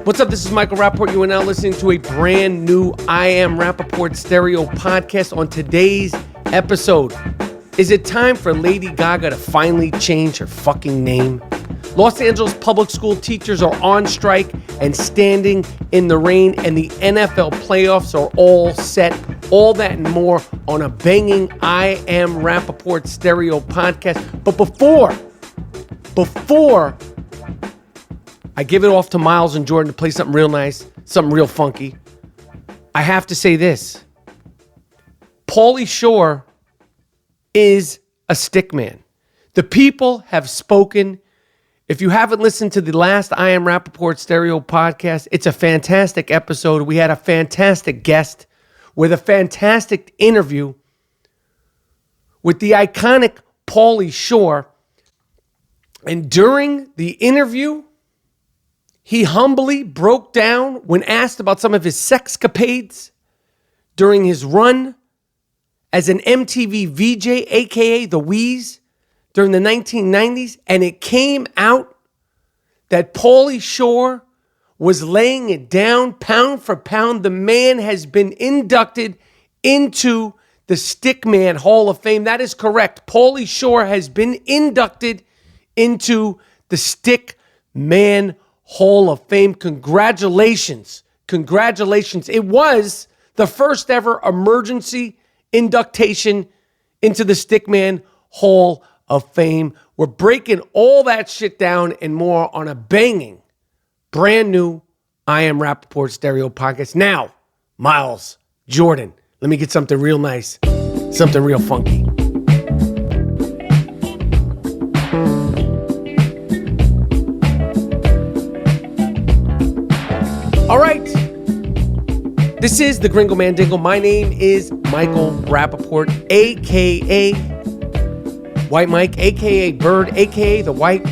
What's up? This is Michael Rapaport. You are now listening to a brand new I Am Rapaport stereo podcast. On today's episode, is it time for Lady Gaga to finally change her fucking name? Los Angeles public school teachers are on strike and standing in the rain, and the NFL playoffs are all set. All that and more on a banging I Am Rapaport stereo podcast. But before I give it off to Miles and Jordan to play something real nice, something real funky, I have to say this. Pauly Shore is a stickman. The people have spoken. If you haven't listened to the last I Am Rapaport stereo podcast, it's a fantastic episode. We had a fantastic guest with a fantastic interview with the iconic Pauly Shore. And during the interview, he humbly broke down when asked about some of his sexcapades during his run as an MTV VJ, aka the Wheeze, during the 1990s. And it came out that Pauly Shore was laying it down pound for pound. The man has been inducted into the Stickman Hall of Fame. That is correct. Pauly Shore has been inducted into the Stickman Hall of Fame. Congratulations. Congratulations. It was the first ever emergency induction into the Stickman Hall of Fame. We're breaking all that shit down and more on a banging, brand new I Am Rapaport stereo podcast. Now, Miles, Jordan, let me get something real nice, something real funky. All right, this is the Gringo Mandingo. My name is Michael Rapaport, a.k.a. White Mike, a.k.a. Bird, a.k.a. the White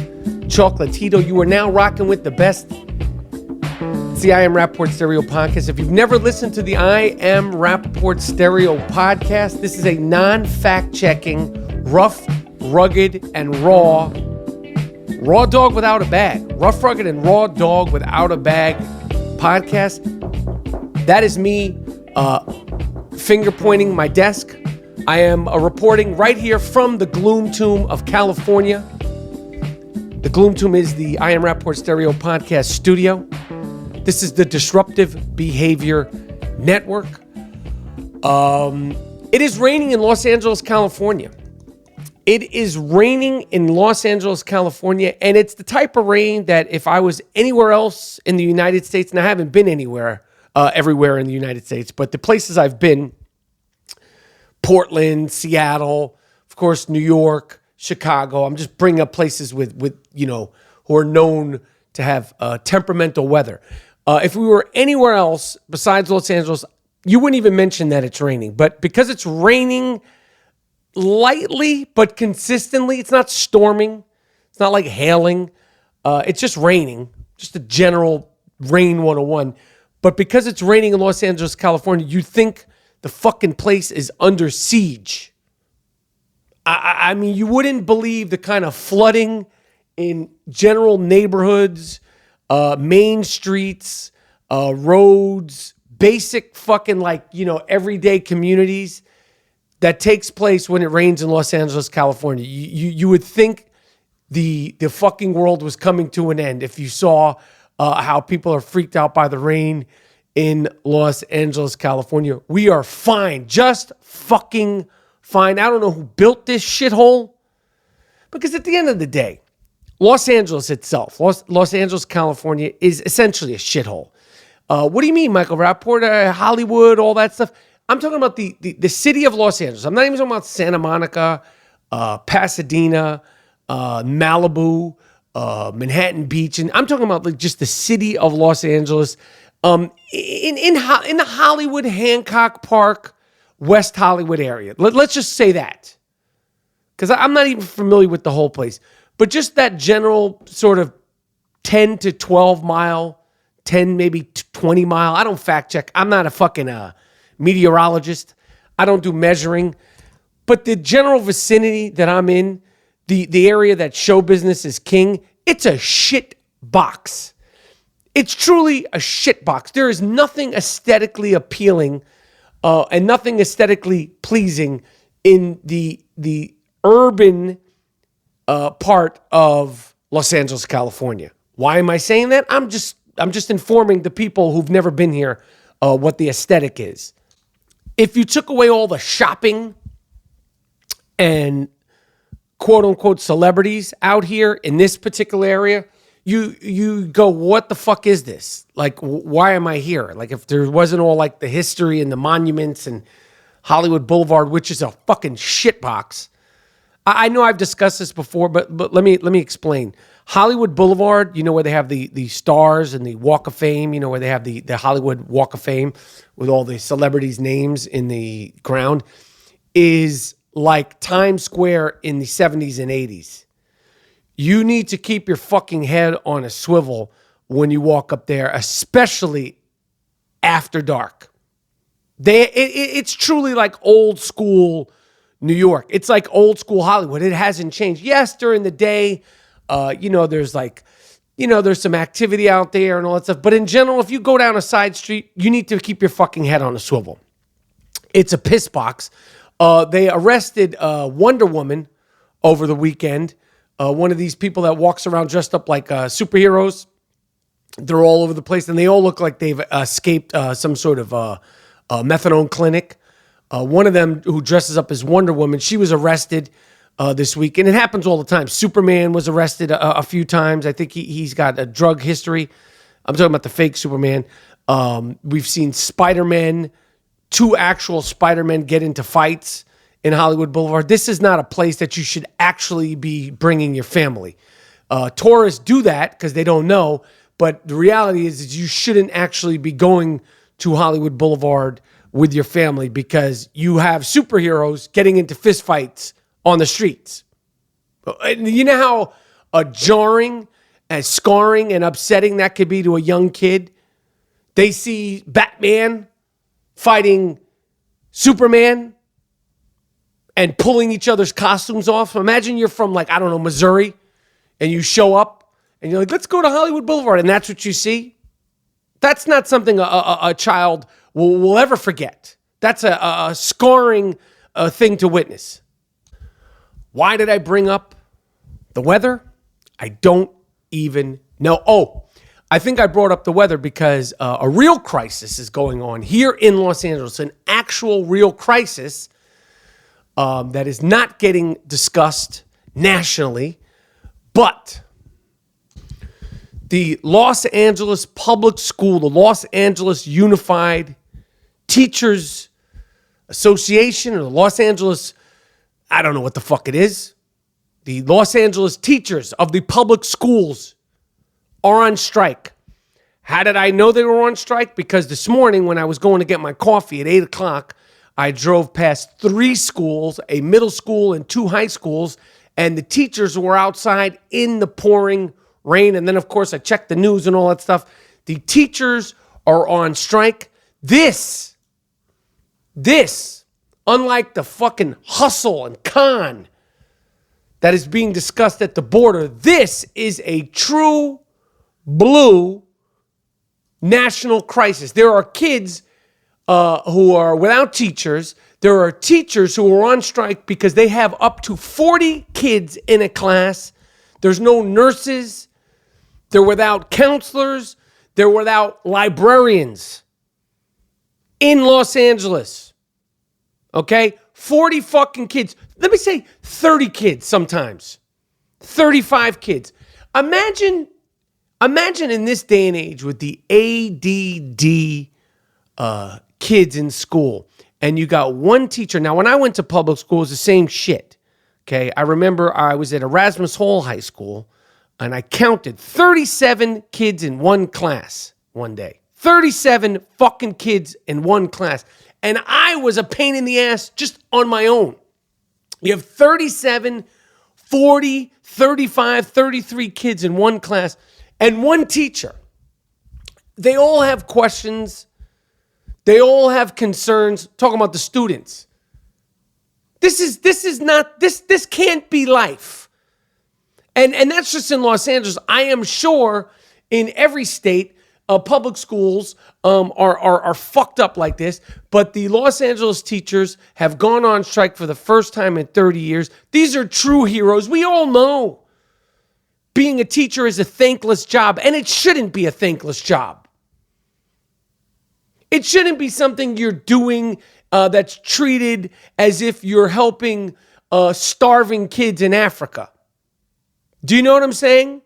Chocolatito. You are now rocking with the best. It's the I Am Rapaport stereo podcast. If you've never listened to the I Am Rapaport stereo podcast, this is a non-fact-checking, rough, rugged, and raw dog without a bag. Rough, rugged, and raw dog without a bag podcast. That is me finger pointing my desk. I am reporting right here from the Gloom Tomb of California. The Gloom Tomb is the I Am Rapaport stereo podcast studio. This is the Disruptive Behavior Network. It is raining in Los Angeles, California. It is raining in Los Angeles, California, and it's the type of rain that if I was anywhere else in the United States, and I haven't been everywhere in the United States, but the places I've been, Portland, Seattle, of course, New York, Chicago. I'm just bringing up places with who are known to have temperamental weather. If we were anywhere else besides Los Angeles, you wouldn't even mention that it's raining. But because it's raining lightly but consistently, it's not storming, it's not like hailing, it's just raining, just a general rain 101. But because it's raining in Los Angeles, California, you think the fucking place is under siege. I mean, you wouldn't believe the kind of flooding in general neighborhoods, main streets, roads, basic fucking everyday communities that takes place when it rains in Los Angeles, California. You would think the fucking world was coming to an end if you saw how people are freaked out by the rain in Los Angeles, California. We are fine, just fucking fine. I don't know who built this shithole, because at the end of the day, Los Angeles itself, Los Angeles, California, is essentially a shithole. What do you mean, Michael Rapaport? Hollywood, all that stuff? I'm talking about the city of Los Angeles. I'm not even talking about Santa Monica, Pasadena, Malibu, Manhattan Beach, and I'm talking about just the city of Los Angeles. In the Hollywood, Hancock Park, West Hollywood area. Let's just say that, because I'm not even familiar with the whole place. But just that general sort of 10 to 12 mile, 10 maybe 20 mile. I don't fact check. I'm not a fucking meteorologist. I don't do measuring. But the general vicinity that I'm in, the area that show business is king, it's a shit box. It's truly a shitbox. There is nothing aesthetically appealing and nothing aesthetically pleasing in the urban part of Los Angeles, California. Why am I saying that? I'm just informing the people who've never been here what the aesthetic is. If you took away all the shopping and quote unquote celebrities out here in this particular area, you go, what the fuck is this? Like, why am I here? Like, if there wasn't all like the history and the monuments and Hollywood Boulevard, which is a fucking shitbox. I know I've discussed this before, but let me explain. Hollywood Boulevard, you know, where they have the stars and the Walk of Fame, you know, where they have the Hollywood Walk of Fame with all the celebrities' names in the ground, is like Times Square in the 70s and 80s. You need to keep your fucking head on a swivel when you walk up there, especially after dark. It's truly like old school New York. It's like old school Hollywood. It hasn't changed. Yes, during the day, there's there's some activity out there and all that stuff. But in general, if you go down a side street, you need to keep your fucking head on a swivel. It's a piss box. They arrested Wonder Woman over the weekend. One of these people that walks around dressed up like superheroes. They're all over the place, and they all look like they've escaped some sort of methadone clinic. One of them who dresses up as Wonder Woman, she was arrested this week, and it happens all the time. Superman was arrested a few times. I think he's got a drug history. I'm talking about the fake Superman. We've seen Spider-Man, 2 actual Spider-Men get into fights in Hollywood Boulevard. This is not a place that you should actually be bringing your family. Tourists do that because they don't know, but the reality is you shouldn't actually be going to Hollywood Boulevard with your family because you have superheroes getting into fistfights on the streets. You know how jarring and scarring and upsetting that could be to a young kid? They see Batman fighting Superman and pulling each other's costumes off. Imagine you're from, like, I don't know, Missouri, and you show up and you're like, let's go to Hollywood Boulevard, and that's what you see. That's not something a child will ever forget. That's a scarring thing to witness. Why did I bring up the weather? I don't even know. Oh, I think I brought up the weather because a real crisis is going on here in Los Angeles, an actual real crisis that is not getting discussed nationally, but the Los Angeles Public School, the Los Angeles Unified Teachers Association, or the Los Angeles, I don't know what the fuck it is. The Los Angeles teachers of the public schools are on strike. How did I know they were on strike? Because this morning when I was going to get my coffee at 8 o'clock, I drove past 3 schools, a middle school and 2 high schools, and the teachers were outside in the pouring rain. And then, of course, I checked the news and all that stuff. The teachers are on strike. This, unlike the fucking hustle and con that is being discussed at the border, this is a true blue national crisis. There are kids who are without teachers. There are teachers who are on strike because they have up to 40 kids in a class. There's no nurses. They're without counselors. They're without librarians in Los Angeles. Okay? 40 fucking kids. Let me say 30 kids sometimes. 35 kids. Imagine in this day and age with the ADD kids in school, and you got one teacher. Now, when I went to public school, it was the same shit. Okay? I remember I was at Erasmus Hall High School, and I counted 37 kids in one class one day. 37 fucking kids in one class. And I was a pain in the ass just on my own. You have 37, 40, 35, 33 kids in one class and one teacher. They all have questions. They all have concerns. Talking about the students. This can't be life. And that's just in Los Angeles. I am sure in every state public schools are fucked up like this, but the Los Angeles teachers have gone on strike for the first time in 30 years. These are true heroes. We all know being a teacher is a thankless job, and it shouldn't be a thankless job. It shouldn't be something you're doing that's treated as if you're helping starving kids in Africa. Do you know what I'm saying?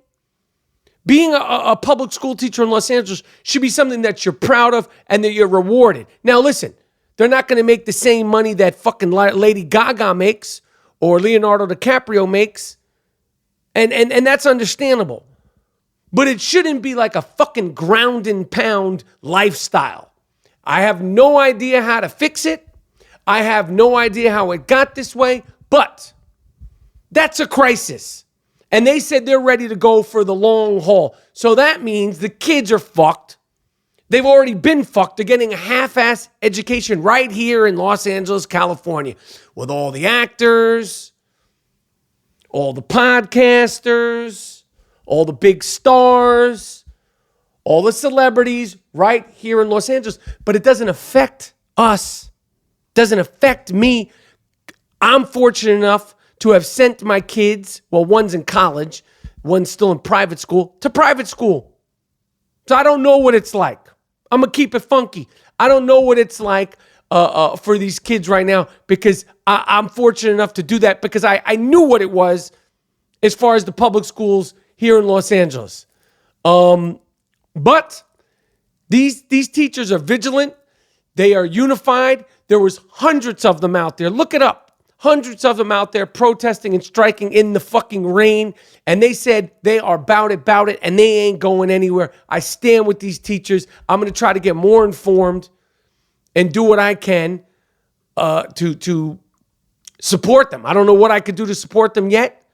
Being a public school teacher in Los Angeles should be something that you're proud of and that you're rewarded. Now, listen, they're not going to make the same money that fucking Lady Gaga makes or Leonardo DiCaprio makes, and that's understandable. But it shouldn't be like a fucking ground and pound lifestyle. I have no idea how to fix it. I have no idea how it got this way, but that's a crisis. And they said they're ready to go for the long haul. So that means the kids are fucked. They've already been fucked. They're getting a half-ass education right here in Los Angeles, California, with all the actors, all the podcasters, all the big stars, all the celebrities right here in Los Angeles. But it doesn't affect us. It doesn't affect me. I'm fortunate enough to have sent my kids, well, one's in college, one's still in private school, to private school. So I don't know what it's like. I'm going to keep it funky. I don't know what it's like for these kids right now because I'm fortunate enough to do that because I knew what it was as far as the public schools here in Los Angeles. But these teachers are vigilant. They are unified. There was hundreds of them out there. Look it up. Hundreds of them out there protesting and striking in the fucking rain. And they said they are bout it, and they ain't going anywhere. I stand with these teachers. I'm going to try to get more informed and do what I can to support them. I don't know what I could do to support them yet,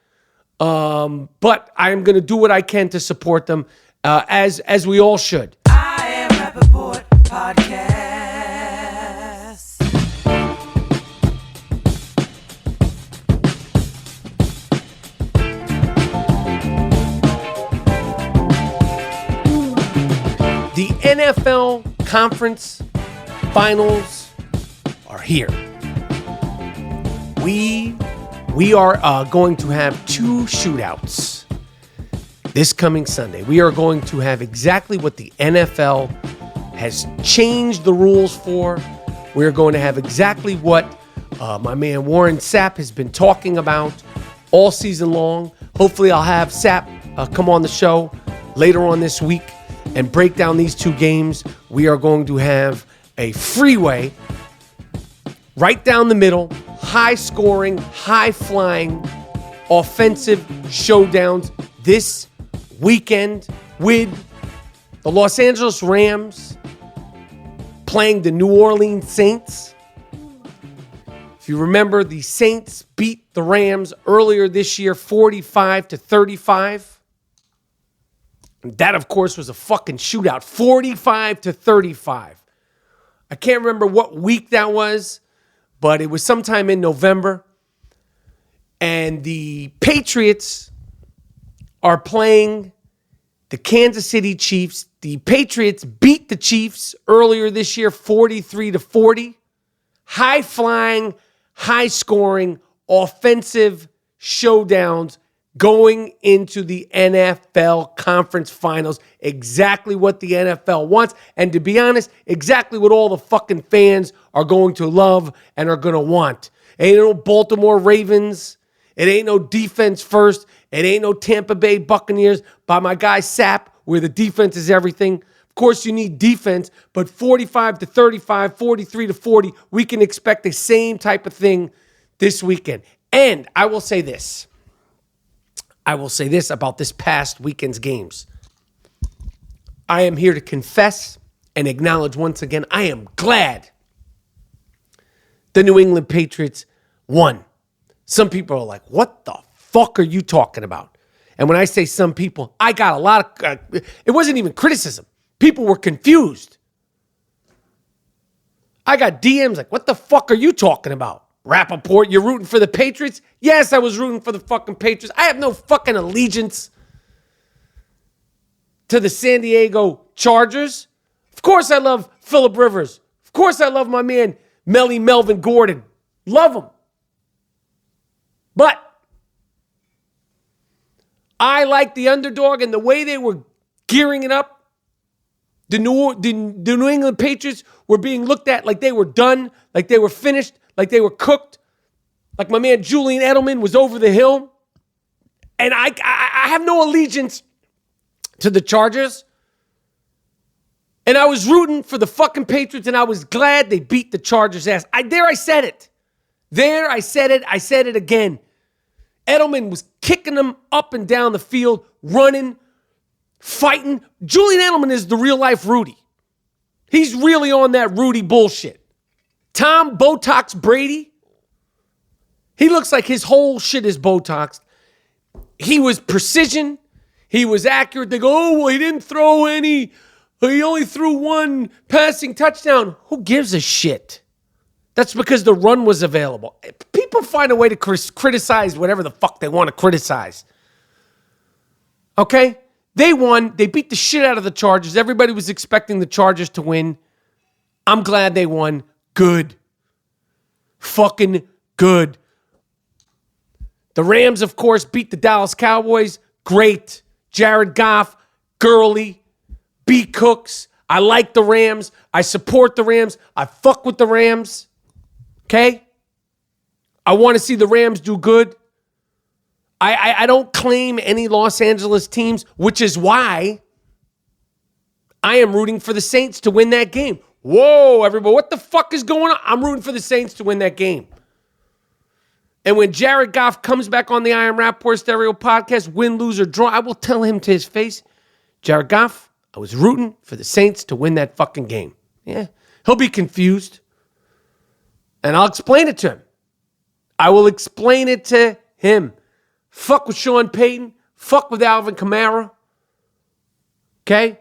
but I'm going to do what I can to support them as we all should. I Am Rapaport Podcast. The NFL conference finals are here. We are going to have two shootouts this coming Sunday. We are going to have exactly what the NFL has changed the rules for. We're going to have exactly what my man Warren Sapp has been talking about all season long. Hopefully I'll have Sapp come on the show later on this week and break down these two games. We are going to have a freeway right down the middle, high scoring, high flying, offensive showdowns this weekend with the Los Angeles Rams playing the New Orleans Saints. If you remember, the Saints beat the Rams earlier this year, 45-35. That, of course, was a fucking shootout, 45-35. I can't remember what week that was, but it was sometime in November. And the Patriots are playing the Kansas City Chiefs. The Patriots beat the Chiefs earlier this year, 43-40. High-flying, high-scoring, offensive showdowns going into the NFL conference finals. Exactly what the NFL wants. And to be honest, exactly what all the fucking fans are going to love and are going to want. Ain't no Baltimore Ravens. It ain't no defense first. It ain't no Tampa Bay Buccaneers by my guy Sapp, where the defense is everything. Of course, you need defense, but 45-35, 43-40, we can expect the same type of thing this weekend. And I will say this. About this past weekend's games. I am here to confess and acknowledge once again, I am glad the New England Patriots won. Some people are like, what the fuck are you talking about? And when I say some people, I got a lot of, it wasn't even criticism. People were confused. I got DMs like, what the fuck are you talking about? Rapaport, you're rooting for the Patriots? Yes, I was rooting for the fucking Patriots. I have no fucking allegiance to the San Diego Chargers. Of course I love Phillip Rivers. Of course I love my man Melvin Gordon. Love him. But I like the underdog and the way they were gearing it up. The New England Patriots were being looked at like they were done, like they were finished, like they were cooked, like my man Julian Edelman was over the hill. And I have no allegiance to the Chargers. And I was rooting for the fucking Patriots, and I was glad they beat the Chargers' ass. I said it. There, I said it. I said it again. Edelman was kicking them up and down the field, running, fighting. Julian Edelman is the real-life Rudy. He's really on that Rudy bullshit. Tom Botox Brady, he looks like his whole shit is Botoxed. He was precision. He was accurate. They go, oh, well, he didn't throw any. He only threw one passing touchdown. Who gives a shit? That's because the run was available. People find a way to criticize whatever the fuck they want to criticize. Okay? They won. They beat the shit out of the Chargers. Everybody was expecting the Chargers to win. I'm glad they won. Good. Fucking good. The Rams, of course, beat the Dallas Cowboys. Great. Jared Goff, Gurley, B. Cooks. I like the Rams. I support the Rams. I fuck with the Rams. Okay? I want to see the Rams do good. I don't claim any Los Angeles teams, which is why I am rooting for the Saints to win that game. Whoa, everybody, what the fuck is going on? I'm rooting for the Saints to win that game. And when Jared Goff comes back on the I Am Rapaport Stereo podcast, win, lose, or draw, I will tell him to his face, Jared Goff, I was rooting for the Saints to win that fucking game. Yeah, he'll be confused. And I'll explain it to him. I will explain it to him. Fuck with Sean Payton. Fuck with Alvin Kamara. Okay?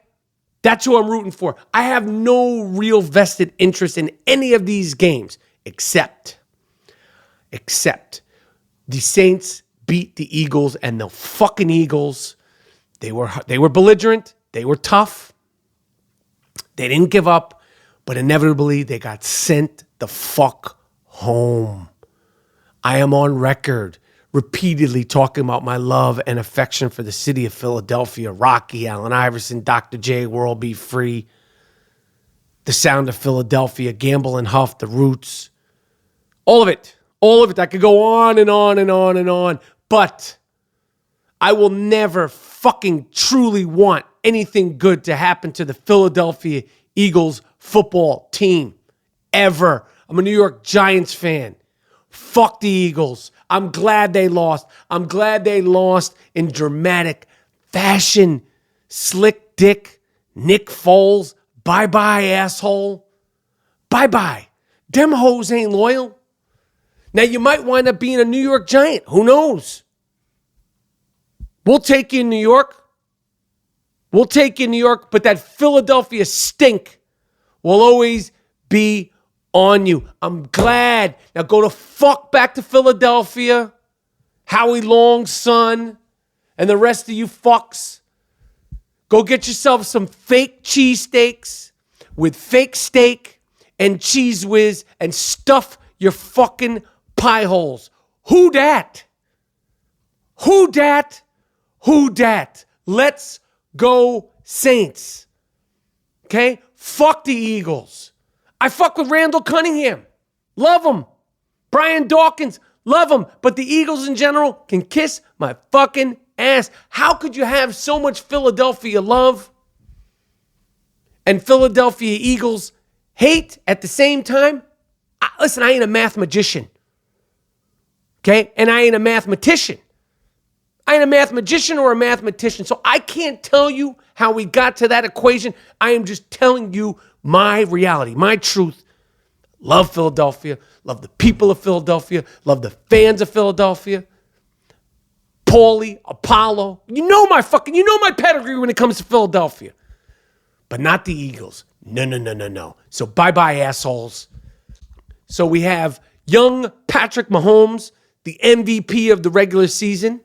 That's who I'm rooting for. I have no real vested interest in any of these games except the Saints beat the Eagles, and the fucking Eagles, they were belligerent. They were tough. They didn't give up, but inevitably they got sent the fuck home. I am on record repeatedly talking about my love and affection for the city of Philadelphia, Rocky, Allen Iverson, Dr. J, World Be Free, the sound of Philadelphia, Gamble and Huff, the Roots, all of it. All of it. I could go on and on and on and on. But I will never fucking truly want anything good to happen to the Philadelphia Eagles football team. Ever. I'm a New York Giants fan. Fuck the Eagles. I'm glad they lost. I'm glad they lost in dramatic fashion. Slick dick, Nick Foles. Bye-bye, asshole. Bye-bye. Them hoes ain't loyal. Now, you might wind up being a New York Giant. Who knows? We'll take you in New York. We'll take you in New York, but that Philadelphia stink will always be on you. I'm glad. Now go to fuck back to Philadelphia. Howie Long's son and the rest of you fucks. Go get yourself some fake cheesesteaks with fake steak and cheese whiz and stuff your fucking pie holes. Who dat? Who dat? Who dat? Let's go Saints. Okay? Fuck the Eagles. I fuck with Randall Cunningham. Love him. Brian Dawkins. Love him. But the Eagles in general can kiss my fucking ass. How could you have so much Philadelphia love and Philadelphia Eagles hate at the same time? Listen, I ain't a math magician. Okay? And I ain't a mathematician. I ain't a mathematician or a mathematician. So I can't tell you how we got to that equation. I am just telling you my reality, my truth. Love Philadelphia. Love the people of Philadelphia. Love the fans of Philadelphia. Pauly, Apollo. You know my pedigree when it comes to Philadelphia. But not the Eagles. No. So bye-bye, assholes. So we have young Patrick Mahomes, the MVP of the regular season.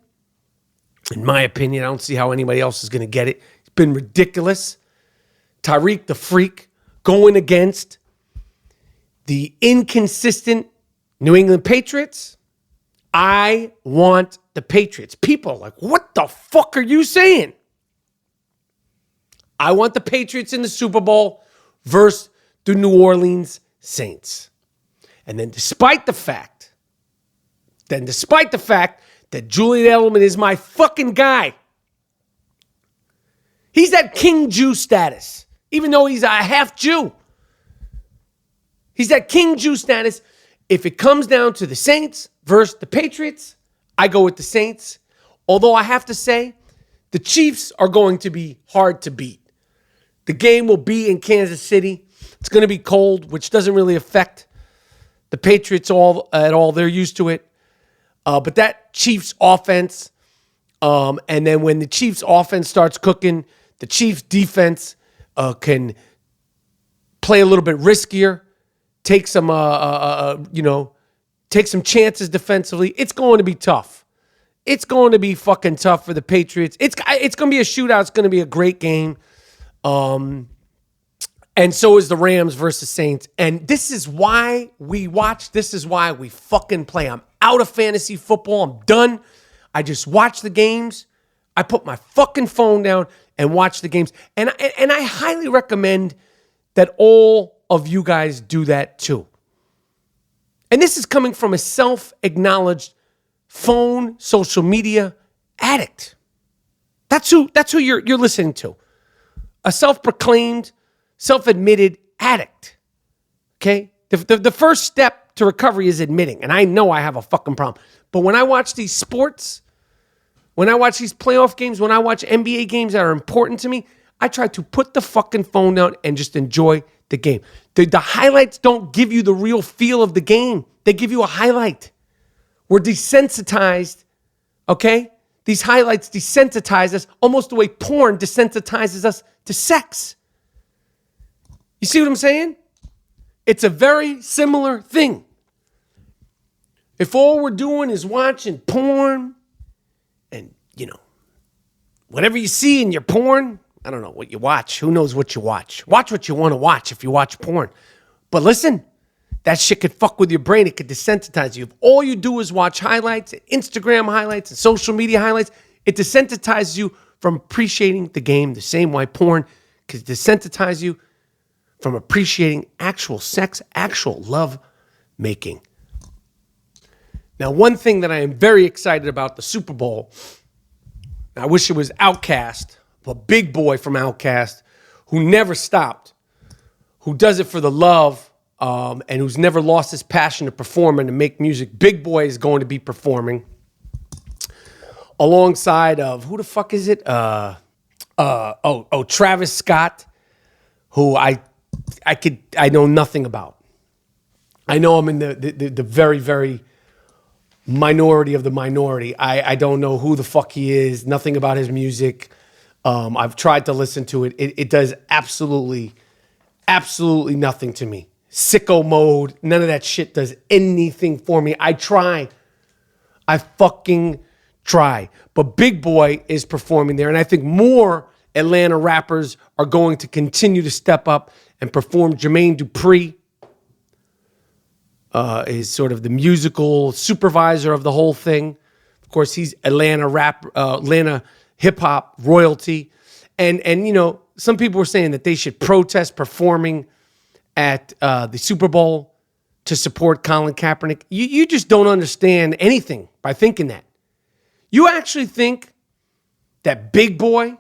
In my opinion, I don't see how anybody else is going to get it. It's been ridiculous. Tyreek the Freak going against the inconsistent New England Patriots. I want the Patriots. People are like, what the fuck are you saying? I want the Patriots in the Super Bowl versus the New Orleans Saints. And then despite the fact that Julian Edelman is my fucking guy, he's at King Jew status, even though he's a half Jew. He's at King Jew status. If it comes down to the Saints versus the Patriots, I go with the Saints. Although I have to say, the Chiefs are going to be hard to beat. The game will be in Kansas City. It's going to be cold, which doesn't really affect the Patriots at all. They're used to it. But that Chiefs offense, and then when the Chiefs offense starts cooking, the Chiefs defense can play a little bit riskier, take some chances defensively. It's going to be tough. It's going to be fucking tough for the Patriots. It's going to be a shootout. It's going to be a great game. And so is the Rams versus Saints. And this is why we watch. This is why we fucking play. I'm out of fantasy football. I'm done. I just watch the games. I put my fucking phone down and watch the games. And I highly recommend that all of you guys do that too. And this is coming from a self-acknowledged phone, social media addict. That's who you're listening to. A self-proclaimed, self-admitted addict. Okay? The first step to recovery is admitting. And I know I have a fucking problem. But when I watch these sports, when I watch these playoff games, when I watch NBA games that are important to me, I try to put the fucking phone down and just enjoy the game. The highlights don't give you the real feel of the game. They give you a highlight. We're desensitized, okay? These highlights desensitize us almost the way porn desensitizes us to sex. You see what I'm saying? It's a very similar thing. If all we're doing is watching porn and, whatever you see in your porn, I don't know what you watch. Who knows what you watch? Watch what you want to watch if you watch porn. But listen, that shit could fuck with your brain. It could desensitize you. If all you do is watch highlights, Instagram highlights, and social media highlights, it desensitizes you from appreciating the game the same way porn could desensitize you from appreciating actual sex, actual love making. Now, one thing that I am very excited about the Super Bowl, I wish it was Outkast, a big boy from Outkast who never stopped, who does it for the love, and who's never lost his passion to perform and to make music. Big Boy is going to be performing alongside of, who the fuck is it? Travis Scott, who I know nothing about. I know I'm in the very, very minority of the minority. I don't know who the fuck he is, nothing about his music. I've tried to listen to it. It does absolutely nothing to me. Sicko mode, none of that shit does anything for me. I fucking try. But Big Boy is performing there, and I think more Atlanta rappers are going to continue to step up and perform. Jermaine Dupri is sort of the musical supervisor of the whole thing. Of course, he's Atlanta hip hop royalty, and some people were saying that they should protest performing at the Super Bowl to support Colin Kaepernick. You just don't understand anything by thinking that. You actually think that Big Boy,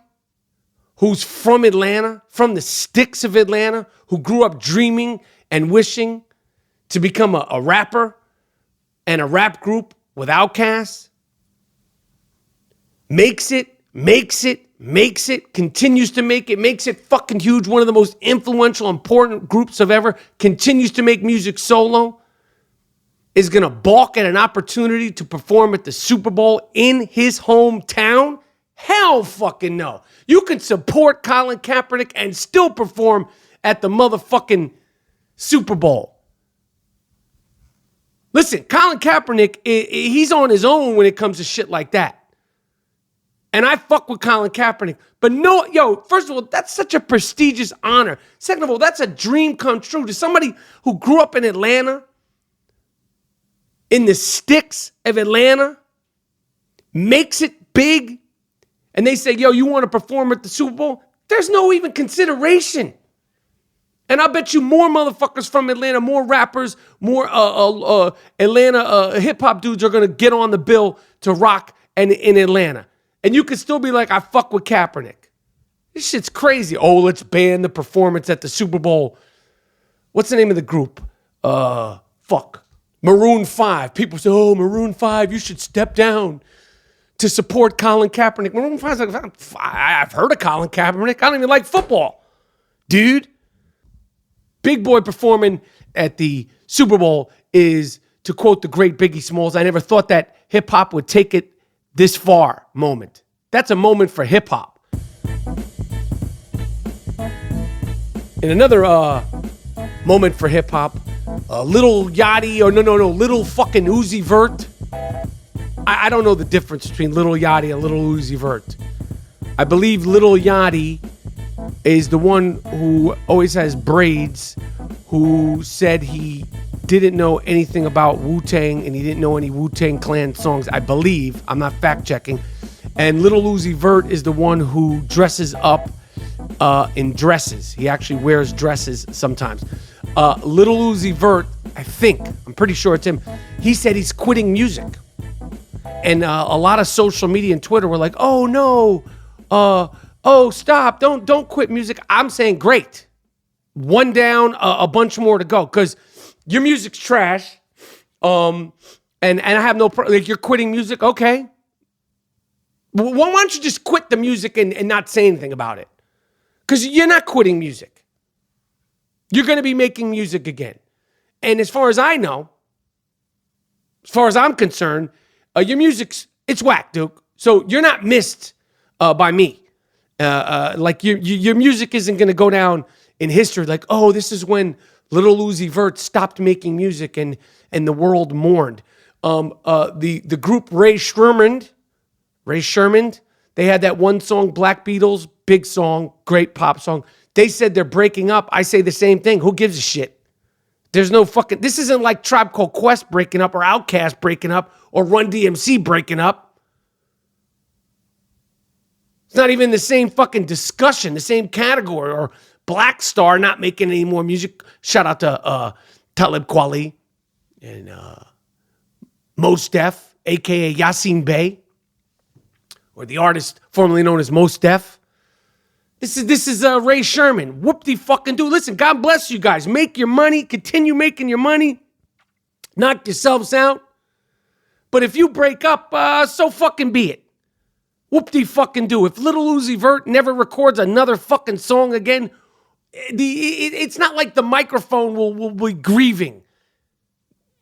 who's from Atlanta, from the sticks of Atlanta, who grew up dreaming and wishing to become a rapper and a rap group with Outkast, makes it, continues to make it, makes it fucking huge, one of the most influential, important groups of ever, continues to make music solo, is going to balk at an opportunity to perform at the Super Bowl in his hometown? Hell fucking no. You can support Colin Kaepernick and still perform at the motherfucking Super Bowl. Listen, Colin Kaepernick, he's on his own when it comes to shit like that. And I fuck with Colin Kaepernick. But no, first of all, that's such a prestigious honor. Second of all, that's a dream come true. To somebody who grew up in Atlanta, in the sticks of Atlanta, makes it big, and they say, you want to perform at the Super Bowl? There's no even consideration. And I bet you more motherfuckers from Atlanta, more rappers, more Atlanta hip-hop dudes are going to get on the bill to rock in Atlanta. And you could still be like, I fuck with Kaepernick. This shit's crazy. Oh, let's ban the performance at the Super Bowl. What's the name of the group? Maroon 5. People say, oh, Maroon 5, you should step down to support Colin Kaepernick. Maroon 5's like, I've heard of Colin Kaepernick. I don't even like football. Dude. Big boy performing at the Super Bowl is, to quote the great Biggie Smalls, I never thought that hip-hop would take it this far moment. That's a moment for hip-hop. In another moment for hip-hop, Lil Yachty, or Lil fucking Uzi Vert. I don't know the difference between Lil Yachty and Lil Uzi Vert. I believe Lil Yachty is the one who always has braids, who said he didn't know anything about Wu-Tang and he didn't know any Wu-Tang Clan songs, I believe. I'm not fact-checking. And Lil Uzi Vert is the one who dresses up in dresses. He actually wears dresses sometimes. Lil Uzi Vert, I'm pretty sure it's him, he said he's quitting music. And a lot of social media and Twitter were like, oh no, stop, don't quit music. I'm saying great. One down, a bunch more to go, because your music's trash. And I have no problem. Like, you're quitting music, okay. Why don't you just quit the music and not say anything about it? Because you're not quitting music. You're going to be making music again. And as far as I know, as far as I'm concerned, your music's, it's whack, Duke. So you're not missed by me. Like your music isn't going to go down in history like, oh, this is when Lil Uzi Vert stopped making music and the world mourned. The group Ray Sherman, they had that one song, Black Beatles, big song, great pop song. They said they're breaking up. I say the same thing. Who gives a shit? There's no fucking, this isn't like Tribe Called Quest breaking up or Outkast breaking up or Run DMC breaking up. It's not even the same fucking discussion, the same category, or Black Star not making any more music. Shout out to Talib Kweli and Mos Def, a.k.a. Yasin Bey, or the artist formerly known as Mos Def. This is Ray Sherman. Whoop-de-fucking-do. Listen, God bless you guys. Make your money. Continue making your money. Knock yourselves out. But if you break up, so fucking be it. Whoop-de-fucking-do. If Lil Uzi Vert never records another fucking song again, it's not like the microphone will be grieving.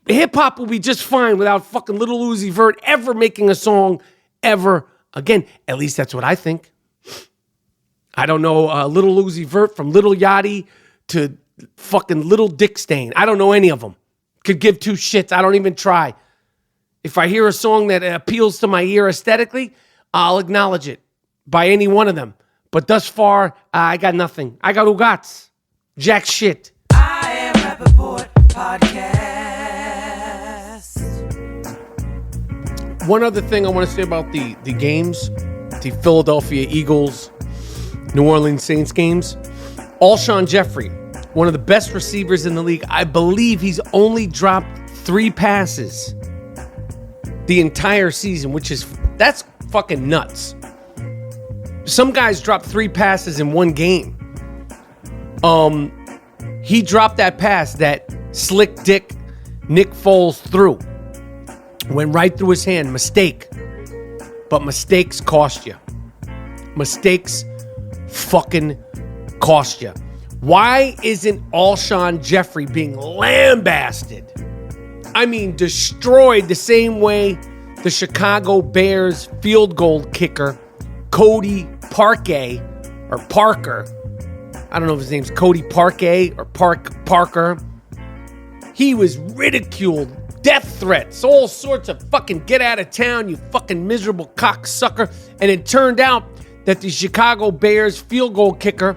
Hip-hop will be just fine without fucking Lil Uzi Vert ever making a song ever again. At least that's what I think. I don't know Lil Uzi Vert from Lil Yachty to fucking Little Dick Stain. I don't know any of them. Could give two shits. I don't even try. If I hear a song that appeals to my ear aesthetically, I'll acknowledge it by any one of them. But thus far, I got nothing. I got ugats. Jack shit. I Am Rapaport podcast. One other thing I want to say about the games, the Philadelphia Eagles, New Orleans Saints games. Alshon Jeffrey, one of the best receivers in the league. I believe he's only dropped 3 passes the entire season, that's fucking nuts. Some guys drop 3 passes in one game. He dropped that pass that slick dick Nick Foles threw. Went right through his hand. Mistake. But mistakes cost you. Mistakes fucking cost you. Why isn't Alshon Jeffrey being lambasted? I mean, destroyed the same way the Chicago Bears field goal kicker, Cody Parkey, or Parker. I don't know if his name's Cody Parkey or Parker. He was ridiculed, death threats, all sorts of fucking get out of town, you fucking miserable cocksucker. And it turned out that the Chicago Bears field goal kicker,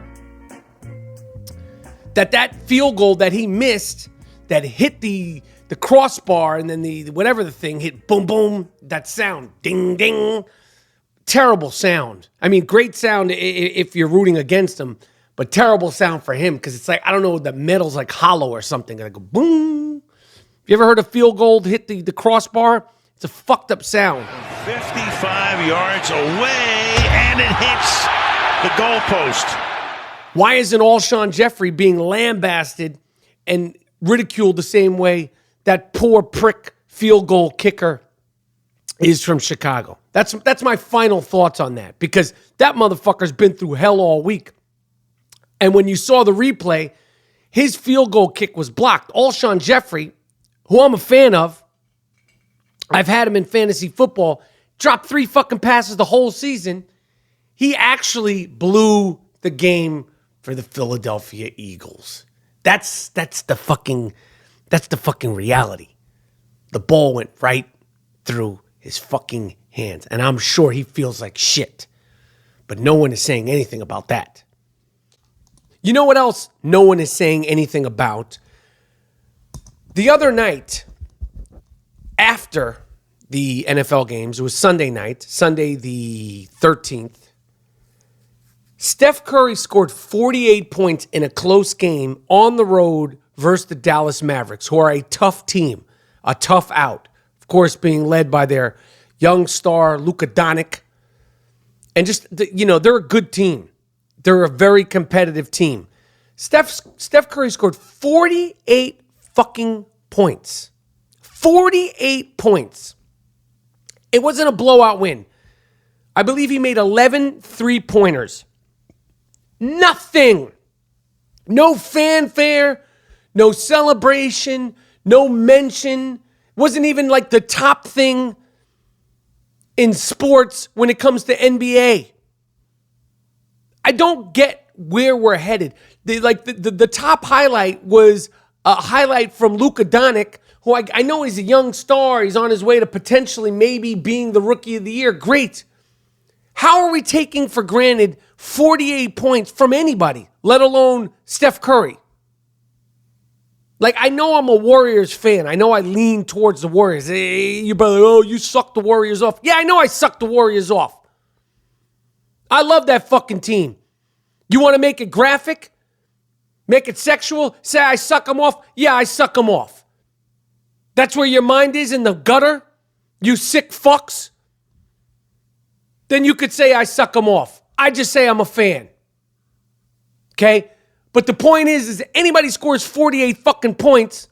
that field goal that he missed, that hit the crossbar, and then the whatever the thing hit, boom, boom, that sound, ding, ding. Terrible sound. I mean, great sound if you're rooting against him, but terrible sound for him because it's like, I don't know, the metal's like hollow or something. And I go, boom. You ever heard a field goal hit the crossbar? It's a fucked up sound. 55 yards away, and it hits the goalpost. Why isn't Alshon Jeffrey being lambasted and ridiculed the same way that poor prick field goal kicker is from Chicago? That's my final thoughts on that, because that motherfucker's been through hell all week. And when you saw the replay, his field goal kick was blocked. Alshon Jeffrey, who I'm a fan of, I've had him in fantasy football, dropped 3 fucking passes the whole season. He actually blew the game for the Philadelphia Eagles. That's the fucking reality. The ball went right through his fucking hands, and I'm sure he feels like shit. But no one is saying anything about that. You know what else no one is saying anything about? The other night, after the NFL games, it was Sunday night, Sunday the 13th, Steph Curry scored 48 points in a close game on the road versus the Dallas Mavericks, who are a tough team, a tough out. Of course, being led by their young star, Luka Doncic. And just, they're a good team. They're a very competitive team. Steph Curry scored 48 fucking points. 48 points. It wasn't a blowout win. I believe he made 11 three-pointers. Nothing. No fanfare, no celebration, no mention. Wasn't even like the top thing in sports when it comes to NBA. I don't get where we're headed. The top highlight was a highlight from Luka Doncic, who I know is a young star. He's on his way to potentially maybe being the Rookie of the Year. Great. How are we taking for granted 48 points from anybody, let alone Steph Curry? Like, I know I'm a Warriors fan. I know I lean towards the Warriors. Hey, you brother, you suck the Warriors off. Yeah, I know I suck the Warriors off. I love that fucking team. You want to make it graphic? Make it sexual? Say I suck them off? Yeah, I suck them off. That's where your mind is, in the gutter? You sick fucks? Then you could say I suck them off. I just say I'm a fan. Okay? But the point is anybody scores 48 fucking points,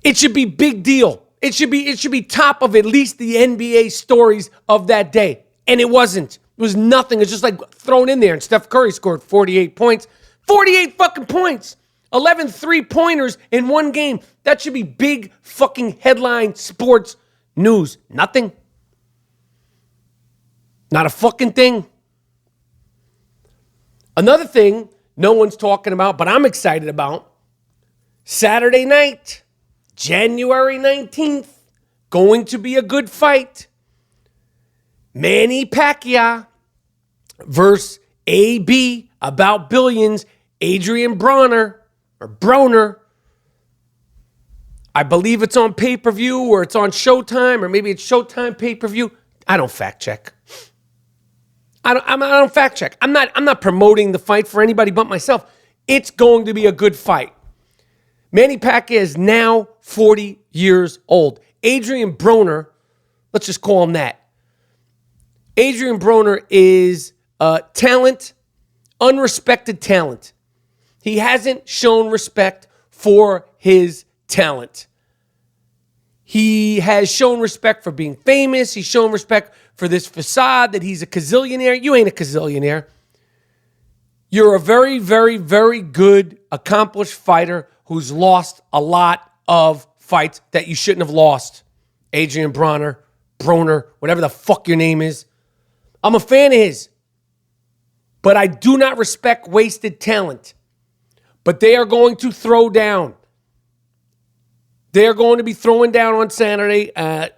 it should be big deal. It should be top of at least the NBA stories of that day. And it wasn't. It was nothing. It's just like thrown in there. And Steph Curry scored 48 points. 48 fucking points. 11 three-pointers in one game. That should be big fucking headline sports news. Nothing. Not a fucking thing. Another thing no one's talking about, but I'm excited about, Saturday night, January 19th, going to be a good fight. Manny Pacquiao versus AB, about billions, Adrian Broner. I believe it's on pay-per-view, or it's on Showtime, or maybe it's Showtime pay-per-view. I don't fact check. I don't fact check. I'm not promoting the fight for anybody but myself. It's going to be a good fight. Manny Pacquiao is now 40 years old. Adrian Broner, let's just call him that. Adrian Broner is talent, unrespected talent. He hasn't shown respect for his talent. He has shown respect for being famous. He's shown respect for this facade that he's a gazillionaire. You ain't a gazillionaire. You're a very, very, very good, accomplished fighter who's lost a lot of fights that you shouldn't have lost. Adrian Broner, whatever the fuck your name is. I'm a fan of his. But I do not respect wasted talent. But they are going to throw down. They're going to be throwing down on Saturday,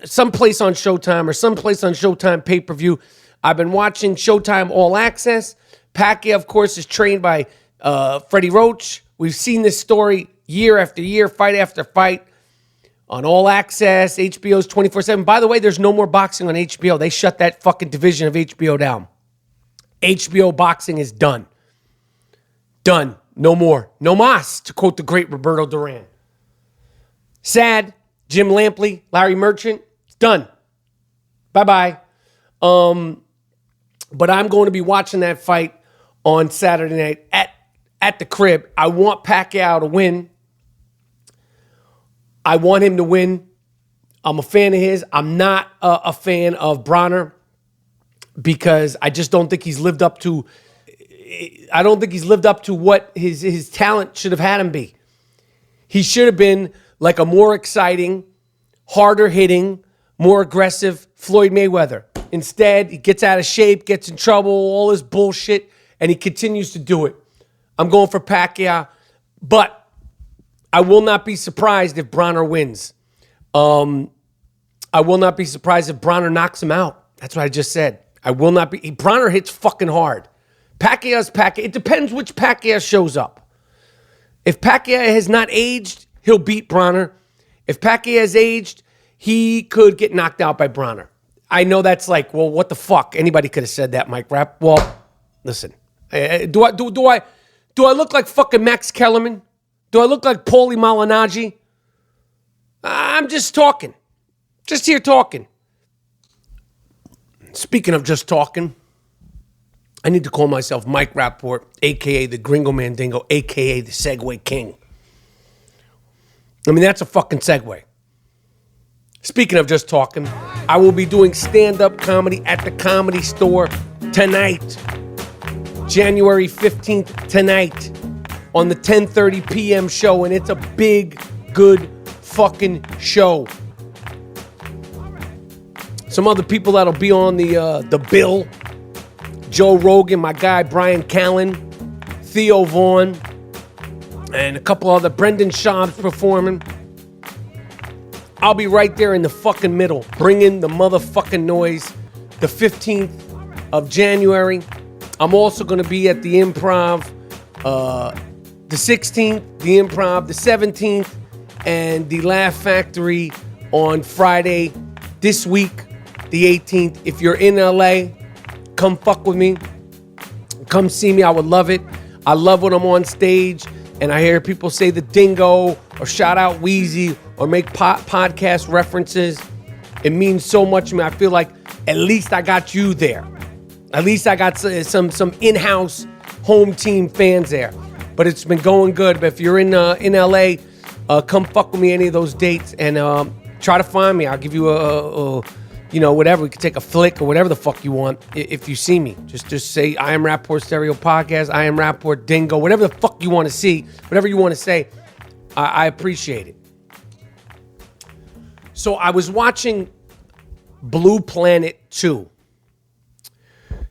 someplace on Showtime or someplace on Showtime pay-per-view. I've been watching Showtime All Access. Pacquiao, of course, is trained by Freddie Roach. We've seen this story year after year, fight after fight on All Access, HBO's 24/7. By the way, there's no more boxing on HBO. They shut that fucking division of HBO down. HBO boxing is done. Done. No more. No mas, to quote the great Roberto Duran. Sad. Jim Lampley, Larry Merchant, it's done. Bye-bye. But I'm going to be watching that fight on Saturday night at the crib. I want Pacquiao to win. I want him to win. I'm a fan of his. I'm not a fan of Broner because I just don't think he's lived up to. I don't think he's lived up to what his talent should have had him be. He should have been like a more exciting, harder hitting, more aggressive Floyd Mayweather. Instead, he gets out of shape, gets in trouble, all this bullshit, and he continues to do it. I'm going for Pacquiao, but I will not be surprised if Broner wins. I will not be surprised if Broner knocks him out. That's what I just said. I will not be. Broner hits fucking hard. Pacquiao's Pacquiao. It depends which Pacquiao shows up. If Pacquiao has not aged, he'll beat Broner. If Pacquiao has aged, he could get knocked out by Broner. I know that's like, well, what the fuck? Anybody could have said that, Mike Rapp. Well, listen. Do I look like fucking Max Kellerman? Do I look like Pauly Malignaggi? I'm just talking. Just here talking. Speaking of just talking, I need to call myself Mike Rapaport, a.k.a. the Gringo Mandingo, a.k.a. the Segue King. I mean, that's a fucking segue. Speaking of just talking, I will be doing stand-up comedy at the Comedy Store tonight, January 15th tonight, on the 10:30 p.m. show, and it's a big, good fucking show. Some other people that'll be on the bill: Joe Rogan, my guy Brian Callen, Theo Vaughn, and a couple other. Brendan Schaub's performing. I'll be right there in the fucking middle, bringing the motherfucking noise. The 15th of January. I'm also going to be at the Improv, the 16th, the Improv, the 17th, and the Laugh Factory on Friday this week, the 18th. If you're in LA, come fuck with me. Come see me. I would love it. I love when I'm on stage and I hear people say the dingo or shout out Wheezy or make podcast references. It means so much to me. I feel like at least I got you there. At least I got some in-house home team fans there. But it's been going good. But if you're in LA, come fuck with me any of those dates and try to find me. I'll give you a whatever. We could take a flick or whatever the fuck you want if you see me. Just say, I Am Rapaport Stereo Podcast, I Am Rapaport Dingo, whatever the fuck you want to see, whatever you want to say, I appreciate it. So I was watching Blue Planet 2.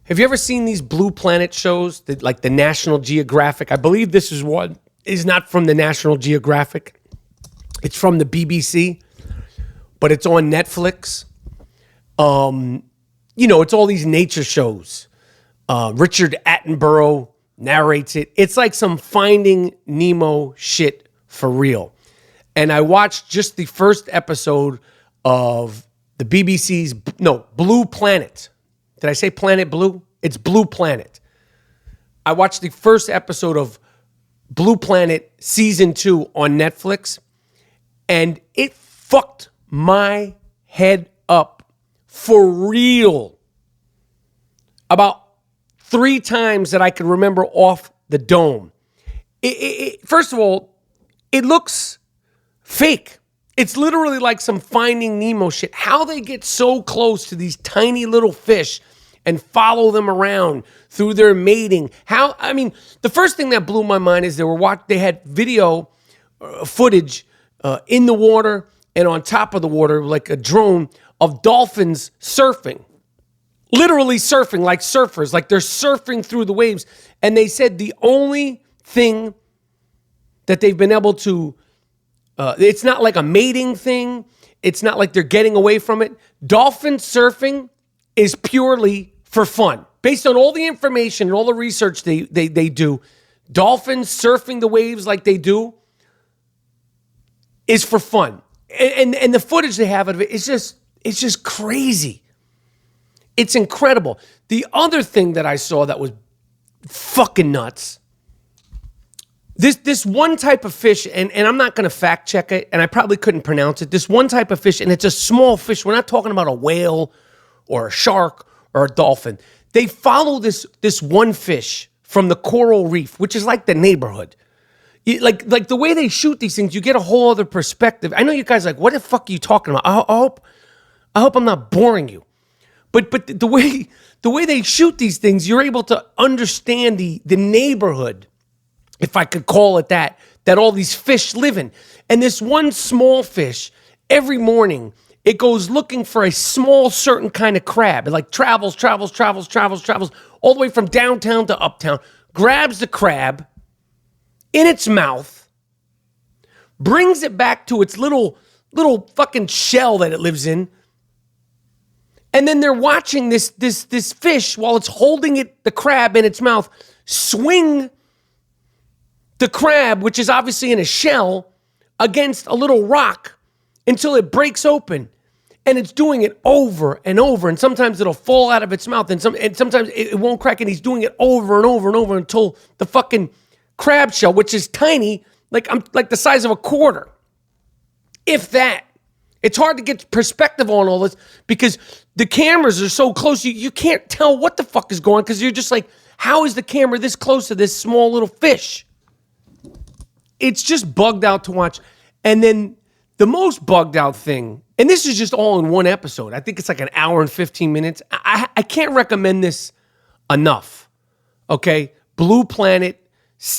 Have you ever seen these Blue Planet shows, like the National Geographic? I believe this is one. Is not from the National Geographic. It's from the BBC, but it's on Netflix. It's all these nature shows. Richard Attenborough narrates it. It's like some Finding Nemo shit for real. And I watched just the first episode of the BBC's, Blue Planet. Did I say Planet Blue? It's Blue Planet. I watched the first episode of Blue Planet Season 2 on Netflix, and it fucked my head up for real. About 3 times that I can remember off the dome. First of all, it looks fake. It's literally like some Finding Nemo shit. How they get so close to these tiny little fish and follow them around through their mating. The first thing that blew my mind is they had video footage in the water and on top of the water, like a drone, of dolphins surfing. Literally surfing, like surfers, like they're surfing through the waves. And they said the only thing that they've been able to It's not like a mating thing. It's not like they're getting away from it. Dolphin surfing is purely for fun. Based on all the information and all the research they do, dolphins surfing the waves like they do is for fun. And the footage they have of it is just crazy. It's incredible. The other thing that I saw that was fucking nuts, this one type of fish, and I'm not going to fact check it, and I probably couldn't pronounce it. This one type of fish, and it's a small fish. We're not talking about a whale or a shark or a dolphin. They follow this one fish from the coral reef, which is like the neighborhood. Like the way they shoot these things, you get a whole other perspective. I know you guys are like, what the fuck are you talking about? I hope I'm not boring you. But the way they shoot these things, you're able to understand the neighborhood, if I could call it that all these fish live in. And this one small fish, every morning, it goes looking for a small certain kind of crab. It like travels all the way from downtown to uptown, grabs the crab in its mouth, brings it back to its little fucking shell that it lives in, and then they're watching this fish while it's holding the crab in its mouth, swing the crab, which is obviously in a shell, against a little rock until it breaks open. And it's doing it over and over. And sometimes it'll fall out of its mouth. And sometimes it won't crack. And he's doing it over and over and over until the fucking crab shell, which is tiny, like the size of a quarter. If that. It's hard to get perspective on all this because the cameras are so close. You can't tell what the fuck is going on because you're just like, how is the camera this close to this small little fish? It's just bugged out to watch. And then the most bugged out thing, and this is just all in one episode. I think it's like an hour and 15 minutes. I can't recommend this enough. Okay? Blue Planet.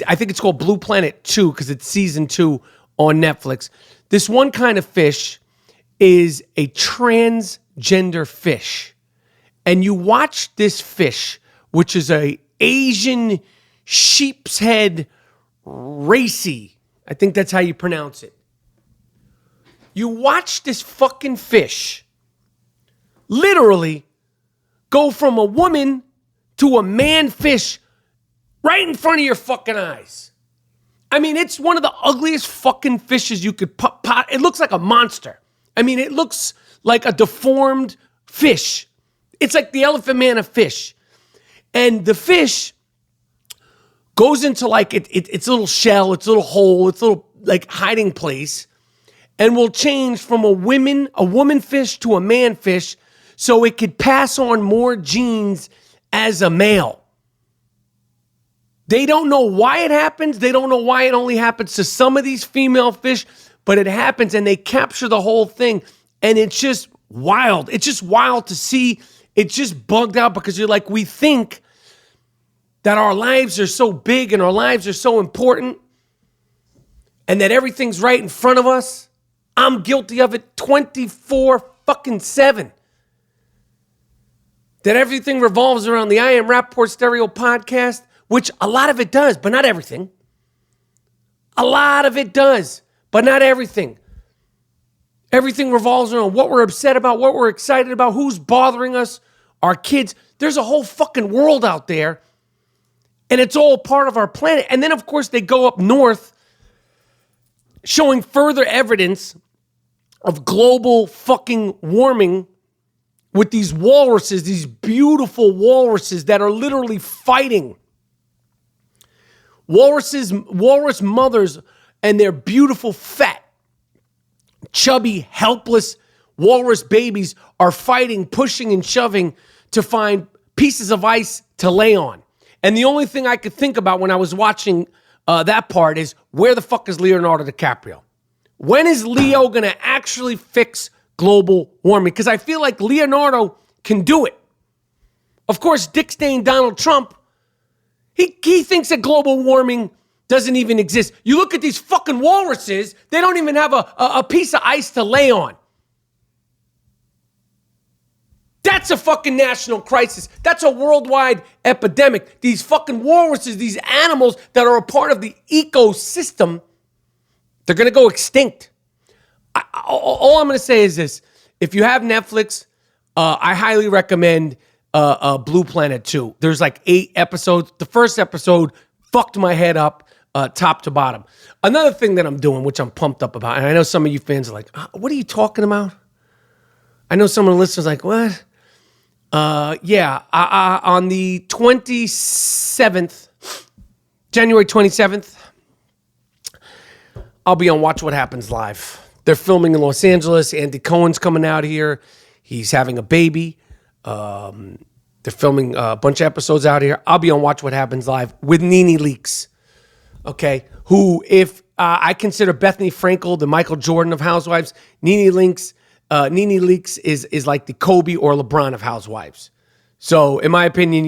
I think it's called Blue Planet 2 because it's season 2 on Netflix. This one kind of fish is a transgender fish. And you watch this fish, which is a Asian sheep's head racy. I think that's how you pronounce it. You watch this fucking fish literally go from a woman to a man fish right in front of your fucking eyes. I mean, it's one of the ugliest fucking fishes you could pot. It looks like a monster. I mean, it looks like a deformed fish. It's like the Elephant Man of fish. And the fish goes into like its little shell, its little hole, its little like hiding place, and will change from a woman fish to a man fish so it could pass on more genes as a male. They don't know why it happens. They don't know why it only happens to some of these female fish, but it happens and they capture the whole thing. And it's just wild. It's just wild to see. It's just bugged out because you're like, we think that our lives are so big and our lives are so important and that everything's right in front of us. I'm guilty of it 24/7. That everything revolves around the I Am Rapaport Stereo podcast, which a lot of it does, but not everything. A lot of it does, but not everything. Everything revolves around what we're upset about, what we're excited about, who's bothering us, our kids. There's a whole fucking world out there, and it's all part of our planet. And then, of course, they go up north, showing further evidence of global fucking warming with these walruses, these beautiful walruses that are literally fighting. Walrus mothers and their beautiful, fat, chubby, helpless walrus babies are fighting, pushing and shoving to find pieces of ice to lay on. And the only thing I could think about when I was watching that part is, where the fuck is Leonardo DiCaprio? When is Leo going to actually fix global warming? Because I feel like Leonardo can do it. Of course, Dick Stain Donald Trump, he thinks that global warming doesn't even exist. You look at these fucking walruses, they don't even have a piece of ice to lay on. That's a fucking national crisis. That's a worldwide epidemic. These fucking walruses, these animals that are a part of the ecosystem, They're going to go extinct. All I'm going to say is this. If you have Netflix, I highly recommend Blue Planet 2. There's like 8 episodes. The first episode fucked my head up top to bottom. Another thing that I'm doing, which I'm pumped up about, and I know some of you fans are like, what are you talking about? I know some of the listeners are like, what? On the 27th, January 27th, I'll be on Watch What Happens Live. They're filming in Los Angeles. Andy Cohen's coming out here. He's having a baby. They're filming a bunch of episodes out here. I'll be on Watch What Happens Live with NeNe Leakes. Okay, who, if I consider Bethany Frankel the Michael Jordan of Housewives, NeNe Leakes is like the Kobe or LeBron of Housewives. So, in my opinion,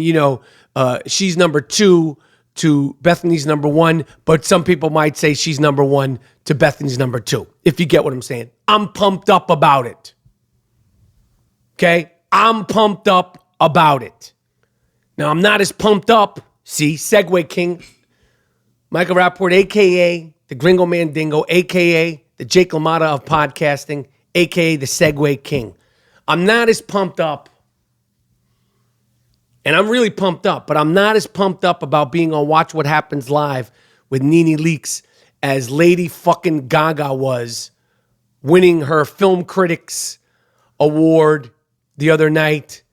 she's number 2 to Bethany's number 1, but some people might say she's number 1 to Bethany's number 2, if you get what I'm saying. I'm pumped up about it. Okay? I'm pumped up about it. Now, I'm not as pumped up. See, Segue King, Michael Rapaport, a.k.a. the Gringo Mandingo, a.k.a. the Jake LaMotta of podcasting, a.k.a. the Segue King. I'm not as pumped up. And I'm really pumped up, but I'm not as pumped up about being on Watch What Happens Live with NeNe Leakes as Lady fucking Gaga was winning her Film Critics Award the other night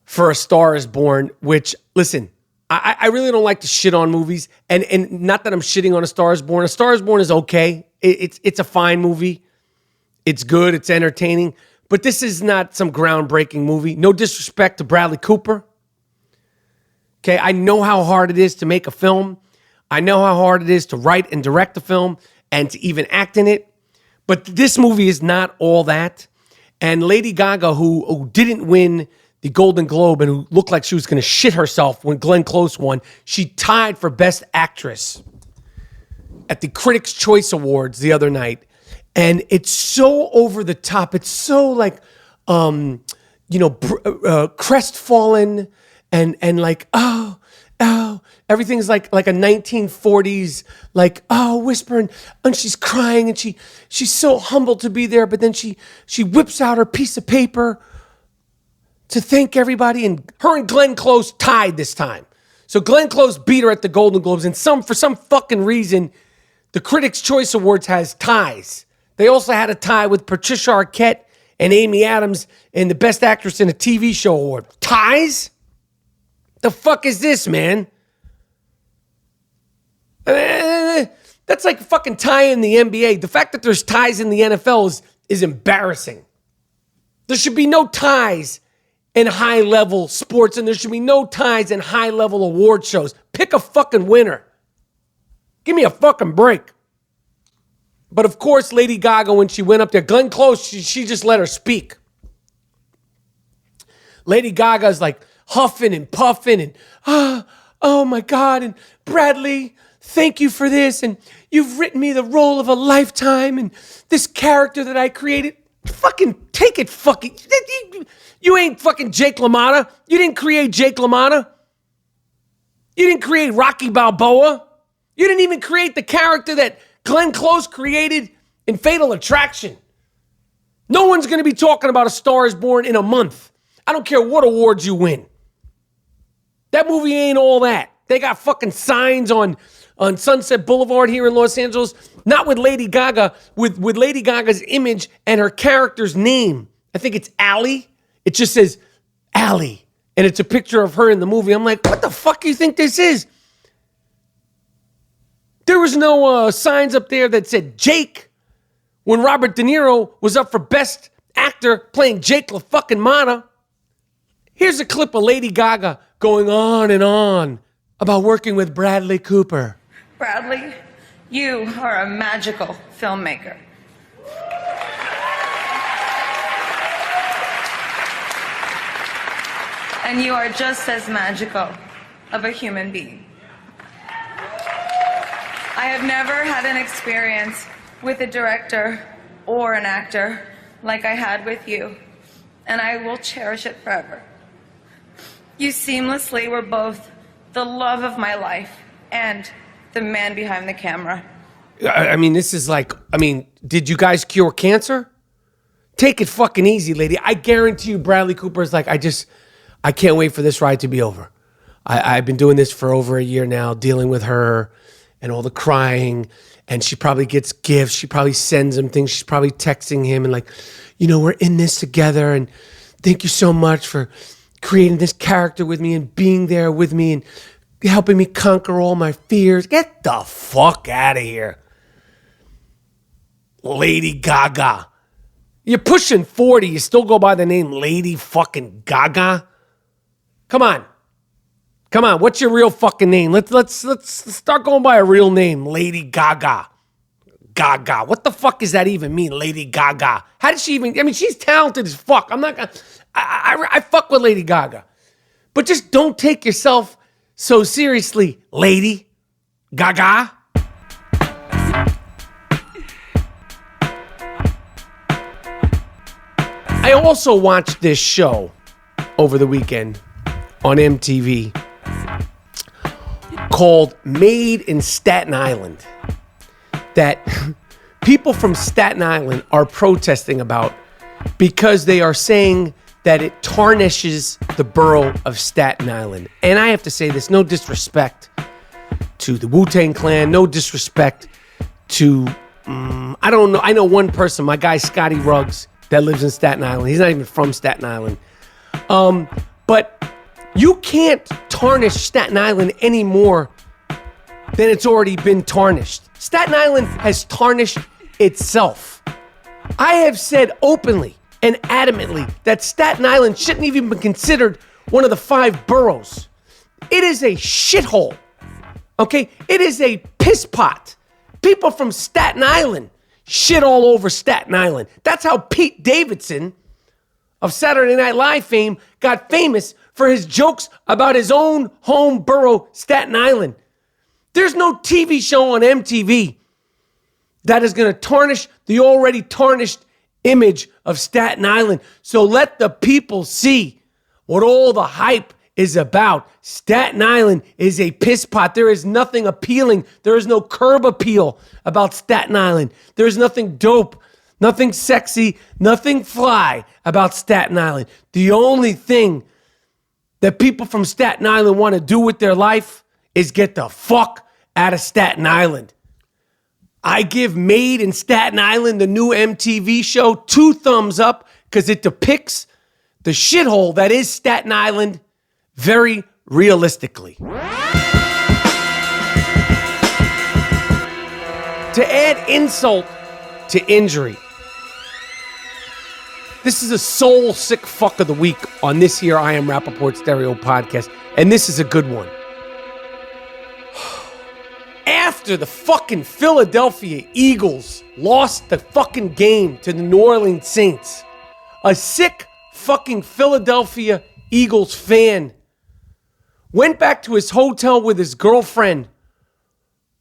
for A Star Is Born, which, listen, I really don't like to shit on movies, and not that I'm shitting on A Star Is Born. A Star Is Born is okay. It's a fine movie. It's good. It's entertaining. But this is not some groundbreaking movie. No disrespect to Bradley Cooper. Okay, I know how hard it is to make a film. I know how hard it is to write and direct a film and to even act in it. But this movie is not all that. And Lady Gaga, who didn't win the Golden Globe and who looked like she was going to shit herself when Glenn Close won, she tied for Best Actress at the Critics' Choice Awards the other night. And it's so over the top. It's so like, crestfallen and like, oh, everything's like a 1940s, like, whispering, and she's crying, and she's so humbled to be there, but then she whips out her piece of paper to thank everybody, and her and Glenn Close tied this time. So Glenn Close beat her at the Golden Globes, and for some fucking reason, the Critics' Choice Awards has ties. They also had a tie with Patricia Arquette and Amy Adams in the Best Actress in a TV Show award. Ties? The fuck is this, man? That's like fucking tie in the NBA. The fact that there's ties in the NFL is embarrassing. There should be no ties in high-level sports, and there should be no ties in high-level award shows. Pick a fucking winner. Give me a fucking break. But of course, Lady Gaga, when she went up there, Glenn Close, she just let her speak. Lady Gaga's like huffing and puffing and, oh my God, and Bradley, thank you for this, and you've written me the role of a lifetime, and this character that I created, fucking take it, fucking, you ain't fucking Jake LaMotta. You didn't create Jake LaMotta. You didn't create Rocky Balboa. You didn't even create the character that Glenn Close created in Fatal Attraction. No one's going to be talking about A Star Is Born in a month. I don't care what awards you win. That movie ain't all that. They got fucking signs on Sunset Boulevard here in Los Angeles, not with Lady Gaga, with Lady Gaga's image and her character's name. I think it's Allie. It just says Allie, and it's a picture of her in the movie. I'm like, what the fuck do you think this is? There was no signs up there that said Jake when Robert De Niro was up for Best Actor playing Jake LaFucking-Motta. Here's a clip of Lady Gaga going on and on about working with Bradley Cooper. Bradley, you are a magical filmmaker. And you are just as magical of a human being. I have never had an experience with a director or an actor like I had with you, and I will cherish it forever. You seamlessly were both the love of my life and the man behind the camera. I mean, this is like, did you guys cure cancer? Take it fucking easy, lady. I guarantee you Bradley Cooper is like, I can't wait for this ride to be over. I've been doing this for over a year now, dealing with her and all the crying. And she probably gets gifts. She probably sends him things. She's probably texting him and like, we're in this together. And thank you so much for creating this character with me and being there with me and helping me conquer all my fears. Get the fuck out of here. Lady Gaga. You're pushing 40. You still go by the name Lady fucking Gaga? Come on. What's your real fucking name? Let's start going by a real name. Lady Gaga. Gaga. What the fuck does that even mean? Lady Gaga. How did she even... she's talented as fuck. I'm not gonna... I fuck with Lady Gaga. But just don't take yourself so seriously, Lady Gaga. I also watched this show over the weekend on MTV called Made in Staten Island that people from Staten Island are protesting about because they are saying that it tarnishes the borough of Staten Island. And I have to say this, no disrespect to the Wu-Tang Clan, no disrespect to, I don't know, I know one person, my guy Scotty Ruggs, that lives in Staten Island. He's not even from Staten Island. But you can't tarnish Staten Island any more than it's already been tarnished. Staten Island has tarnished itself. I have said openly and adamantly that Staten Island shouldn't even be considered one of the 5 boroughs. It is a shithole, okay? It is a piss pot. People from Staten Island shit all over Staten Island. That's how Pete Davidson of Saturday Night Live fame got famous for his jokes about his own home borough, Staten Island. There's no TV show on MTV that is going to tarnish the already tarnished image of Staten Island. So let the people see what all the hype is about. Staten Island is a piss pot. There is nothing appealing. There is no curb appeal about Staten Island. There's nothing dope, nothing sexy, nothing fly about Staten Island. The only thing that people from Staten Island want to do with their life is get the fuck out of Staten Island. I give Made in Staten Island, the new MTV show, 2 thumbs up because it depicts the shithole that is Staten Island very realistically. To add insult to injury, this is a soul sick fuck of the week on this here I Am Rapaport Stereo podcast, and this is a good one. After the fucking Philadelphia Eagles lost the fucking game to the New Orleans Saints, a sick fucking Philadelphia Eagles fan went back to his hotel with his girlfriend,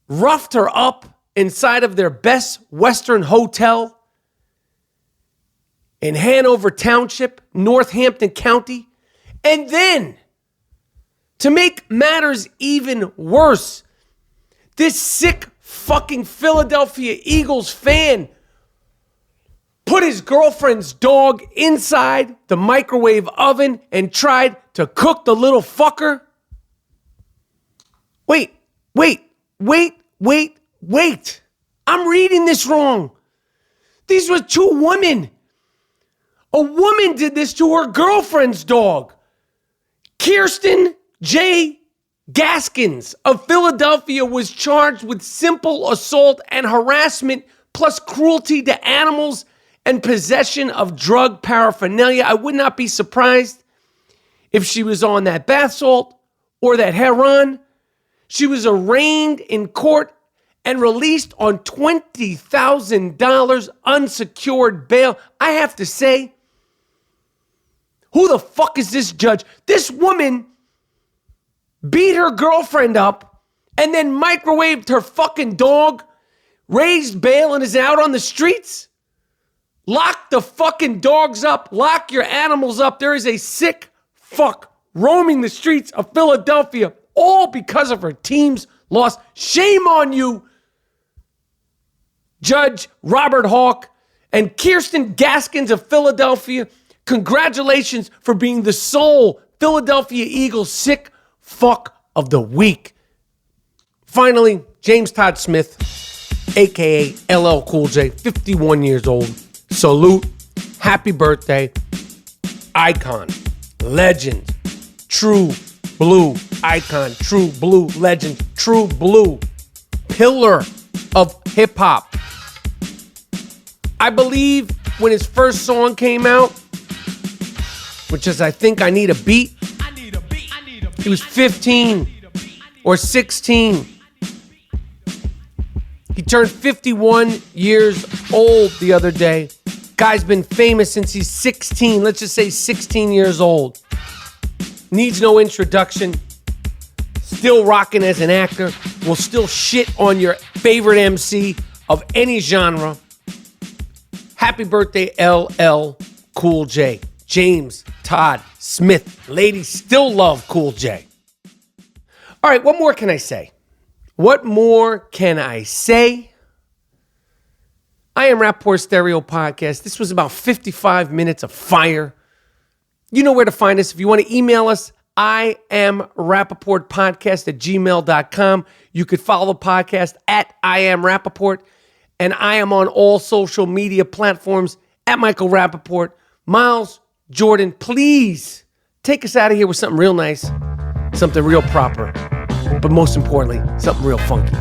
roughed her up inside of their Best Western Hotel in Hanover Township, Northampton County. And then, to make matters even worse, this sick fucking Philadelphia Eagles fan put his girlfriend's dog inside the microwave oven and tried to cook the little fucker. Wait. I'm reading this wrong. These were 2 women. A woman did this to her girlfriend's dog. Kirsten J. Gaskins of Philadelphia was charged with simple assault and harassment plus cruelty to animals and possession of drug paraphernalia. I would not be surprised if she was on that bath salt or that heroin. She was arraigned in court and released on $20,000 unsecured bail. I have to say, who the fuck is this judge? This woman beat her girlfriend up and then microwaved her fucking dog, raised bail and is out on the streets? Lock the fucking dogs up. Lock your animals up. There is a sick fuck roaming the streets of Philadelphia, all because of her team's loss. Shame on you, Judge Robert Hawke, and Kirsten Gaskins of Philadelphia. Congratulations for being the sole Philadelphia Eagles sick fuck of the week. Finally, James Todd Smith, a.k.a. LL Cool J, 51 years old. Salute. Happy birthday. Icon. Legend. True blue icon. True blue legend. True blue pillar of hip-hop. I believe when his first song came out, which is I Think I Need a Beat, he was 15 or 16. He turned 51 years old the other day. Guy's been famous since he's 16. Let's just say 16 years old. Needs no introduction. Still rocking as an actor. Will still shit on your favorite MC of any genre. Happy birthday, LL Cool J. James Todd Smith. Ladies still love Cool J. All right, what more can I say? What more can I say? I Am Rapaport Stereo Podcast. This was about 55 minutes of fire. You know where to find us. If you want to email us, IamRapaportPodcast@gmail.com. You could follow the podcast at I Am Rapaport. And I am on all social media platforms at Michael Rapaport. Miles, Jordan, please take us out of here with something real nice, something real proper, but most importantly, something real funky.